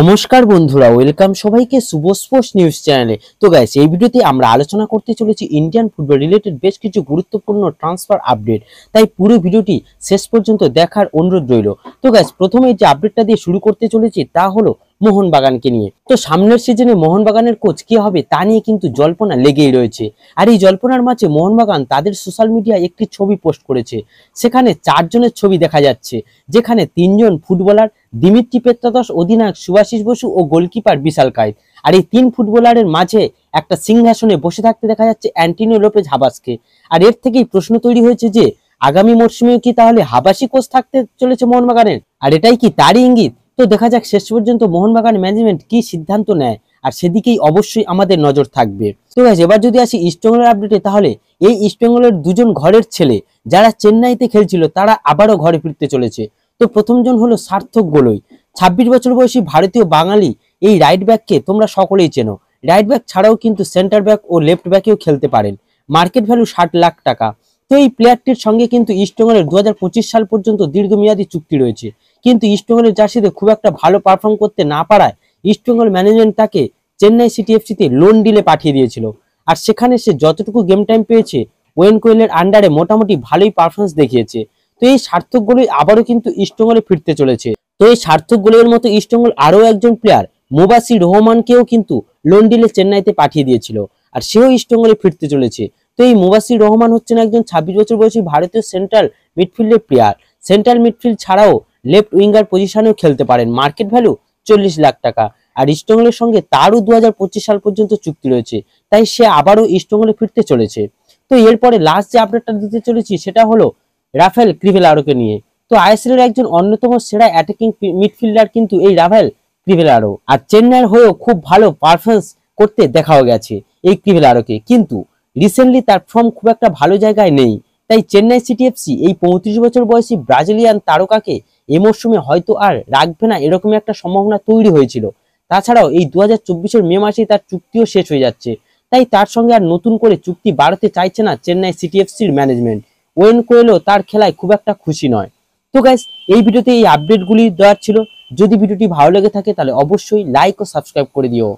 নমস্কার বন্ধুরা, ওয়েলকাম সবাইকে শুভ স্পোর্টস নিউজ চ্যানেলে। তো গাইস, এই ভিডিওতে আমরা আলোচনা করতে চলেছি ইন্ডিয়ান ফুটবল রিলেটেড বেশ কিছু গুরুত্বপূর্ণ ট্রান্সফার আপডেট। তাই পুরো ভিডিওটি শেষ পর্যন্ত দেখার অনুরোধ রইল। তো গাইস, প্রথমে যে আপডেটটা দিয়ে শুরু করতে চলেছি তা হলো মোহনবাগানকে নিয়ে। তো সামনের সিজনে মোহনবাগানের কোচ কি হবে তা নিয়ে কিন্তু জল্পনা লেগেই রয়েছে। আর এই জল্পনার মাঝে মোহনবাগান তাদের সোশ্যাল মিডিয়ায় একটি ছবি পোস্ট করেছে। সেখানে 4 জনের ছবি দেখা যাচ্ছে, যেখানে 3 জন ফুটবলার দিমিত্রি পেত্রাতস, অধিনায়ক সুভাশিস বসু ও গোলকিপার বিশাল কায়েত। আর এই 3 ফুটবলারের মাঝে একটা সিংহাসনে বসে থাকতে দেখা যাচ্ছে অ্যান্টোনিও লোপেজ হাবাসকে। আর এর থেকেই প্রশ্ন তৈরি হয়েছে যে আগামী মরশুমে কি তাহলে হাবাসি কোচ থাকতে চলেছে মোহনবাগানের, আর এটাই কি তারই ইঙ্গিত? তো দেখা যাক শেষ পর্যন্ত মোহনবাগান ম্যানেজমেন্ট কি সিদ্ধান্ত নেয়, আর সেদিকেই অবশ্যই আমাদের নজর থাকবে। তো গাইস, এবার যদি আসি ইস্টবেঙ্গলের আপডেটে, তাহলে এই ইস্টবেঙ্গলের 2 জন ঘরের ছেলে যারা চেন্নাইতে খেলছিল তারা আবারও ঘরে ফিরতে চলেছে। তো প্রথমজন হলো সার্থক গোলই, 26 বছর বয়সী ভারতীয় বাঙালি। এই রাইট ব্যাককে তোমরা সকলেই চেনো। রাইট ব্যাক ছাড়াও কিন্তু সেন্টার ব্যাক ও লেফট ব্যাকেও খেলতে পারেন। মার্কেট ভ্যালু 60 লাখ টাকা। তো এই প্লেয়ারটির সঙ্গে কিন্তু ইস্টবেঙ্গলের 2025 সাল পর্যন্ত দীর্ঘমেয়াদী চুক্তি রয়েছে। কিন্তু ইস্টবেঙ্গলের জার্সিতে খুব একটা ভালো পারফর্ম করতে না পারায় ইস্টবেঙ্গল ম্যানেজমেন্ট তাকে চেন্নাই সিটি এফসিতে লোন ডিলে পাঠিয়ে দিয়েছিল। আর সেখানে সে যতটুকু গেম টাইম পেয়েছে ওয়েন কোয়েলের আন্ডারে মোটামুটি ভালোই পারফরমেন্স দেখিয়েছে। তো এই সার্থক গোলই আবারও কিন্তু ইস্টবেঙ্গলে ফিরতে চলেছে। তো এই সার্থক গোলের মতো ইস্টবেঙ্গল আরও একজন প্লেয়ার মুবাসির রহমানকেও কিন্তু লোন ডিলে চেন্নাইতে পাঠিয়ে দিয়েছিল, আর সেও ইস্টবেঙ্গলে ফিরতে চলেছে। তো এই মুবাসির রহমান হচ্ছেন একজন 26 বছর বয়সী ভারতীয় সেন্ট্রাল মিডফিল্ডের প্লেয়ার। সেন্ট্রাল মিডফিল্ড ছাড়াও লেফট উইঙ্গার পজিশনেও খেলতে পারেন। মার্কেট ভ্যালু 40 লাখ টাকা। আর ইস্টবেঙ্গলের সঙ্গে তারও 2025 সাল পর্যন্ত চুক্তি রয়েছে, তাই সে আবারও ইস্টবেঙ্গলে ফিরতে চলেছে। তো এরপরে লাস্ট যে আপডেটটা দিতে চলেছি সেটা হলো রাফেল ক্রিভেলারোকে নিয়ে। তো আইএসএল এর একজন অন্যতম সেরা অ্যাটাকিং মিডফিল্ডার কিন্তু এই রাফেল ক্রিভেলারো, আর চেন্নাইয়ের হয়েও খুব ভালো পারফরমেন্স করতে দেখাও গেছে এই ক্রিভেলারোকে। কিন্তু রিসেন্টলি তার ফর্ম খুব একটা ভালো জায়গায় নেই, তাই চেন্নাই সিটি এফসি এই 35 বছর বয়সী ব্রাজিলিয়ান তারকাকে এই মরশুমে হয়তো আর রাখবে না, এরকম একটা সম্ভাবনা তৈরি হয়েছিল। তাছাড়াও এই 2024 মে মাসেই তার চুক্তিও শেষ হয়ে যাচ্ছে, তাই তার সঙ্গে আর নতুন করে চুক্তি বাড়াতে চাইছে না চেন্নাই সিটি এফসির ম্যানেজমেন্ট। ওয়েন কোয়েলও তার খেলায় খুব একটা খুশি নয়। তো গাইস, এই ভিডিওতে এই আপডেটগুলি দেওয়ার ছিল। যদি ভিডিওটি ভালো লেগে থাকে তাহলে অবশ্যই লাইক ও সাবস্ক্রাইব করে দিও।